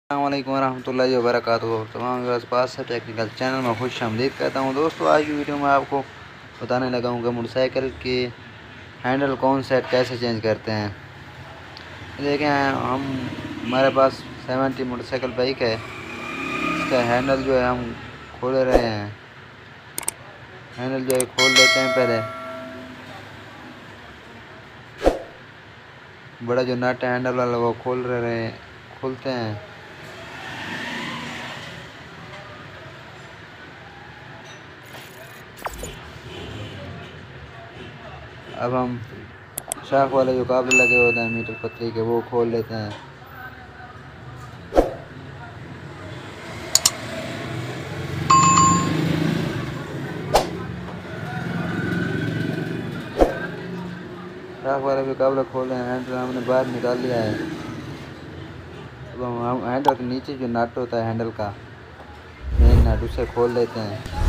अस्सलामुअलैकुम वरहमतुल्लाहि वबरकातुहू। तमाम मेरे पास है टेक्निकल चैनल में खुश आमदीद कहता हूँ। दोस्तों आज की वीडियो में आपको बताने लगा हूँ कि मोटरसाइकिल के हैंडल कौन सेट कैसे चेंज करते हैं। देखें हमारे पास 70 मोटरसाइकिल बाइक है। इसका हैंडल जो है हम खोल रहे हैं। हैंडल जो है खोल लेते हैं। पहले बड़ा जो नट है हैंडल वाला वो खोलते हैं। अब हम शाख वाले जो काबले लगे होते हैं मीटर पतली के वो खोल लेते हैं। शाख वाले भी काबले खोल रहे हैं। हैंडल हमने बाहर निकाल लिया है। अब हम हैंडल के नीचे जो नट होता है हैंडल का मेन नट उसे खोल लेते हैं।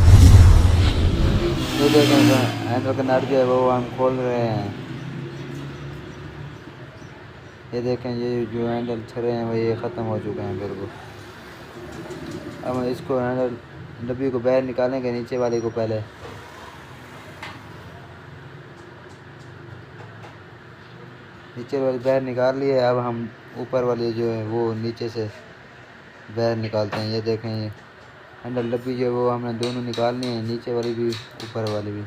ये देखें हैंडल का नट जो है वो हम खोल रहे हैं। ये देखें ये जो हैंडल छरे हैं वो ये ख़त्म हो चुके हैं बिल्कुल। अब हम इसको हैंडल डब्बी को बाहर निकालेंगे नीचे वाली को। पहले नीचे वाली बाहर निकाल लिए। अब हम ऊपर वाली जो है वो नीचे से बाहर निकालते हैं। ये देखें ये हैंडल डब्बी जो है वो हमने दोनों निकालनी है, नीचे वाली भी ऊपर वाली भी।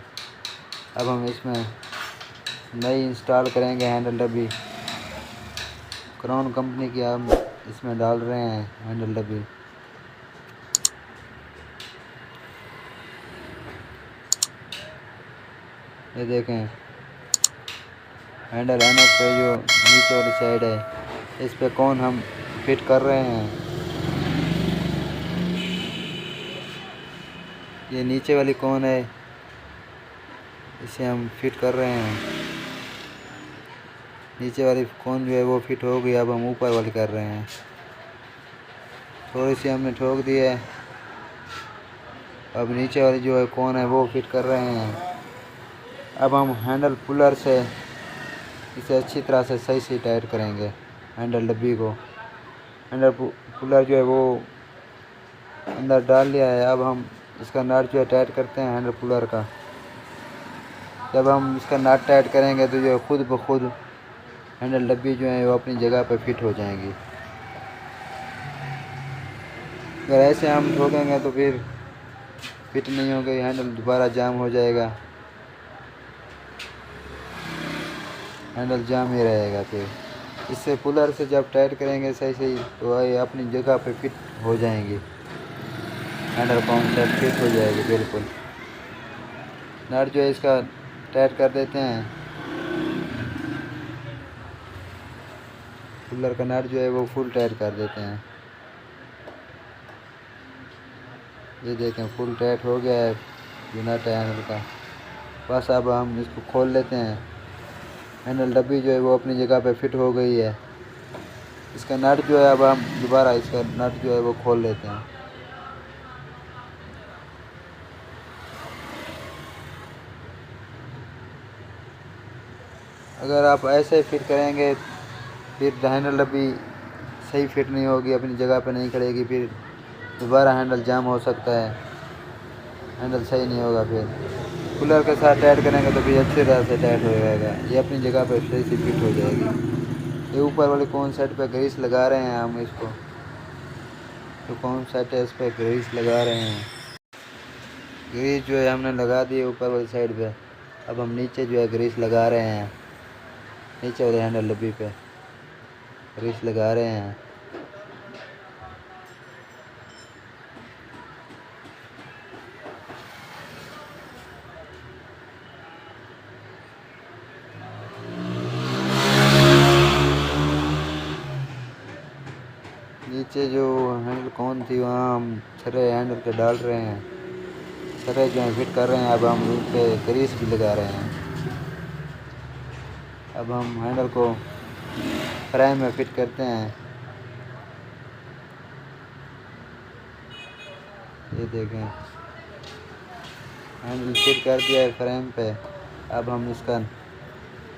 अब हम इसमें नई इंस्टॉल करेंगे हैंडल डब्बी। क्राउन कंपनी की हम इसमें डाल रहे हैं हैंडल डब्बी। ये देखें हैंडल एनोक पे जो नीचे वाली साइड है इस पे कौन हम फिट कर रहे हैं। ये नीचे वाली कौन है इसे हम फिट कर रहे हैं। नीचे वाली कौन जो है वो फिट हो गई। अब हम ऊपर वाली कर रहे हैं। थोड़ी सी हमने ठोक दी है। अब नीचे वाली जो है कौन है वो फिट कर रहे हैं। अब हम हैंडल पुलर से इसे अच्छी तरह से सही से टाइट करेंगे हैंडल डब्बी को। हैंडल पुलर जो है वो अंदर डाल लिया है। अब हम इसका नट जो है टाइट करते हैं हैंडल पुलर का। जब हम इसका नट टाइट करेंगे तो जो है खुद ब खुद हैंडल डब्बी जो है वो अपनी जगह पर फिट हो जाएंगी। अगर ऐसे हम ठोकेंगे तो फिर फिट नहीं होगी, हैंडल दोबारा जाम हो जाएगा, हैंडल जाम ही रहेगा। फिर इससे पुलर से जब टाइट करेंगे सही सही तो ये अपनी जगह पे फिट हो जाएंगी। हैंडल कॉन्सेप्ट फिट हो जाएगी बिल्कुल। नट जो है इसका टाइट कर देते हैं। पुलर का नट जो है वो फुल टाइट कर देते हैं। ये देखें फुल टाइट हो गया है जो नट है हैंडल का। बस अब हम इसको खोल लेते हैं। हैंडल डब्बी जो है वो अपनी जगह पे फिट हो गई है। इसका नट जो है अब हम दोबारा इसका नट जो है वो खोल लेते हैं। अगर आप ऐसे फिट करेंगे फिर हैंडल डब्बी सही फिट नहीं होगी, अपनी जगह पे नहीं खड़ेगी, फिर दोबारा हैंडल जाम हो सकता है, हैंडल सही नहीं होगा। फिर कूलर के साथ टाइट करेंगे तो फिर अच्छी तरह से टाइट हो जाएगा। ये अपनी जगह पर सही से फिट हो जाएगी। ये ऊपर वाले कौन सेट पे ग्रीस लगा रहे हैं हम इसको। तो कौन सेट है इस पर ग्रीस लगा रहे हैं। ग्रीस जो है हमने लगा दी है ऊपर वाली साइड पे। अब हम नीचे जो है ग्रीस लगा रहे हैं। नीचे वाले हैंडल डब्बी पे ग्रीस लगा रहे हैं। नीचे जो हैंडल कौन थी वहाँ हम छरे हैंडल के डाल रहे हैं। छरे जो है फिट कर रहे हैं। अब हम उन पे ग्रीस भी लगा रहे हैं। अब हम हैंडल को फ्रेम में फिट करते हैं। ये देखें हैंडल फिट कर दिया है फ्रेम पे। अब हम इसका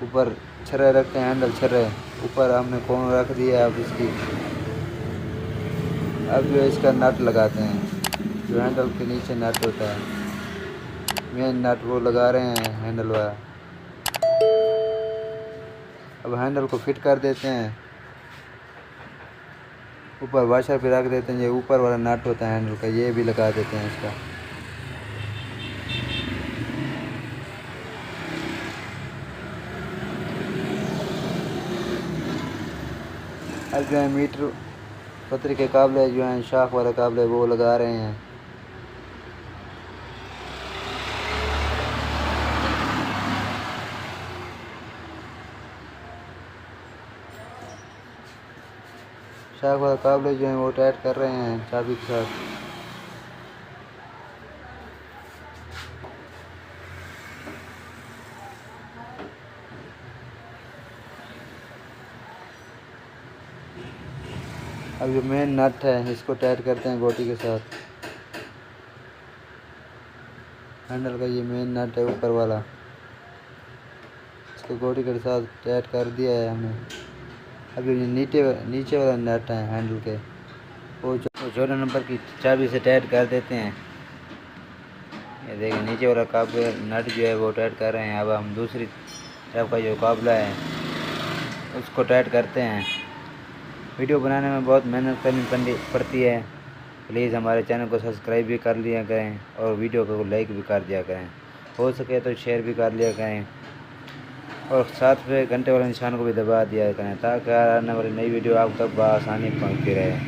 ऊपर छर्रे रखते हैं। हैंडल छर्रे ऊपर हमने कौन रख दिया है। अब इसकी अब जो इसका नट लगाते हैं, जो हैंडल के नीचे नट होता है, मेन नट वो लगा रहे हैं हैंडल वाला। अब हैंडल को फिट कर देते हैं, ऊपर वाशर पे रख देते हैं। ये ऊपर वाला नट होता है हैंडल का, ये भी लगा देते हैं इसका। अब जो है मीटर पतरी के काबले जो हैं, शाख वाले काबले वो लगा रहे हैं। शाख वाले काबले जो हैं वो टाइट कर रहे हैं चाबी के साथ। अब जो मेन नट है इसको टाइट करते हैं गोटी के साथ। हैंडल का ये मेन नट है ऊपर वाला, इसको गोटी के साथ टाइट कर दिया है हमने। अब ये नीचे वाला नट है हैंडल के, वो 14 नंबर की चाबी से टाइट कर देते हैं। ये देखिए नीचे वाला काबला नट जो है वो टाइट कर रहे हैं। अब हम दूसरी तरफ का जो काबला है उसको टाइट करते हैं। वीडियो बनाने में बहुत मेहनत करनी पड़ती है। प्लीज़ हमारे चैनल को सब्सक्राइब भी कर लिया करें और वीडियो को लाइक भी कर दिया करें, हो सके तो शेयर भी कर लिया करें, और साथ में घंटे वाले निशान को भी दबा दिया करें ताकि आने वाली नई वीडियो आप तक बआसानी पहुँचती रहे।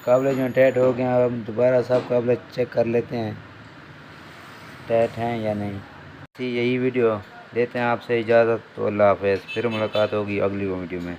काबले जो टाइट हो गए हैं, अब हम दोबारा सब काबले चेक कर लेते हैं टाइट हैं या नहीं। यही वीडियो देते हैं आपसे इजाज़त। तो अल्लाह हाफ़िज़, फिर मुलाकात होगी अगली वीडियो में।